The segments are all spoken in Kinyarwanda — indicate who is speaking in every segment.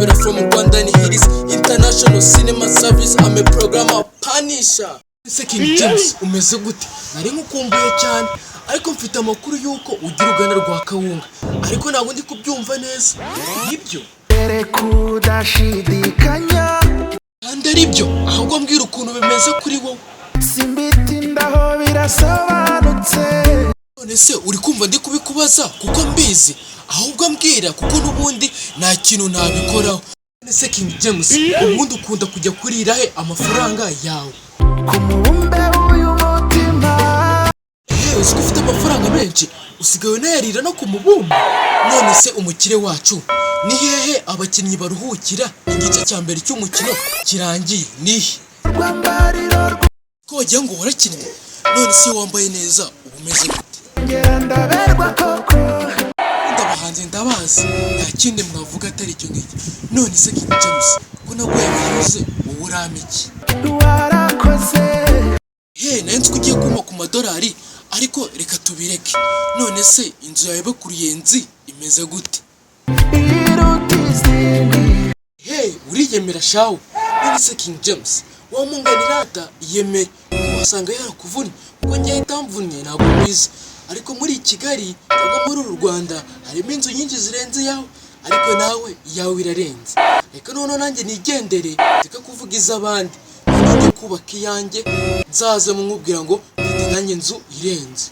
Speaker 1: Kabera from Rwanda and here is International Cinema Service. I'm a programmer Punisher. King James umeze gute? Nari nkukumbuye cyane ariko mfite amakuru yuko ugira uruganda rwa kawunga ariko ntabwo ndi kubyumva neza. Nibyo kudashidikanya kandi aribyo ahubwo mbwira ukuntu bimeze kuri wowe. Simbitindaho birasobanutse. None se uri kumva ndi kubikubaza kuko mbizi ahubwo mbwira kuko nubundi nta kintu nabikoraho. None se King James ubundi ukunda kujya kurira he amafaranga yawe? Kumubumbe uyu mutima. Uzi ufite amafaranga menshi usigaye nayarira no kumubumbe. None se umukire wacu ni hehe abakinnyi baruhukira igice cya mbere cy'umukino kirangiye nihe? Ko wagira ngo warakinnye none se wambaye neza ubumeze gute? Ndaberwa koko ndabahanze ndabazi nta kindi mwavuga atari cyo ngiki. None se King James ko naguye bivuze wowe uramiki warakoze nanze kugiye kuma ku madolari ariko reka tubireke. None se inzu yawe ku Ruyenzi imeze gute? Uriyemera shawe. None se King James wamunganira ata yeme wasanga yarakuvunye kuko njye itamvunye ntabwo mbizi ariko muri Kigali cyangwa muri Rwanda harimo inzu nyinshi zirenze yawe ariko nawe yawe irarenze. Reka none nanjye nigendere reka kuvuga iz'abandi none kubaka iyanjye nzaze mumubwira ngo mfite nanjye inzu irenze.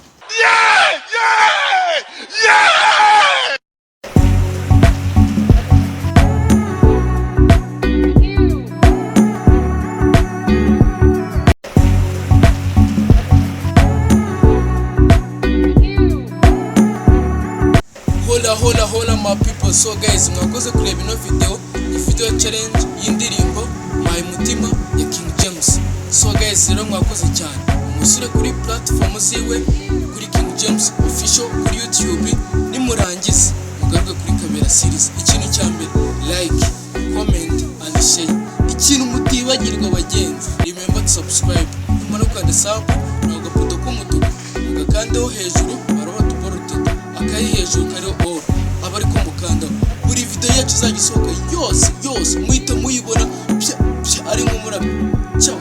Speaker 1: Hola my people. So guys mwakoze kureba ino video challenge y'indirimbo My Mutima ya King James. So guys rero mwakoze cyane umusure kuri platform ziwe kuri King James official kuri YouTube nimurangiza mugaruke kuri Kabera Series. Ikintu cya mbere like, comment and share. Ikintu mutibagirwa bagenzi remember to subscribe numara kwanda sub nago poto kumutuku mugakandeho hejuru baroba tuporote akayi hejuru kare all abari kumukanda buri video yacu zagisohoka yose muhita muyibona ari nk'umurabi. Ciao.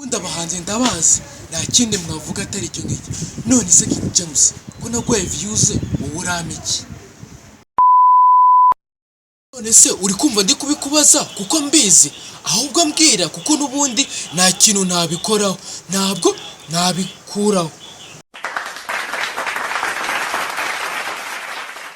Speaker 1: Ndabahanze ndabazi nta kindi mwavuga atari cyo ngiki. None se King James ko naguye views wowe uramiki? None se uri kumva ndi kubikubaza kuko mbizi ahubwo mbwira kuko nubundi nta kintu nabikoraho ntabwo nabikuraho.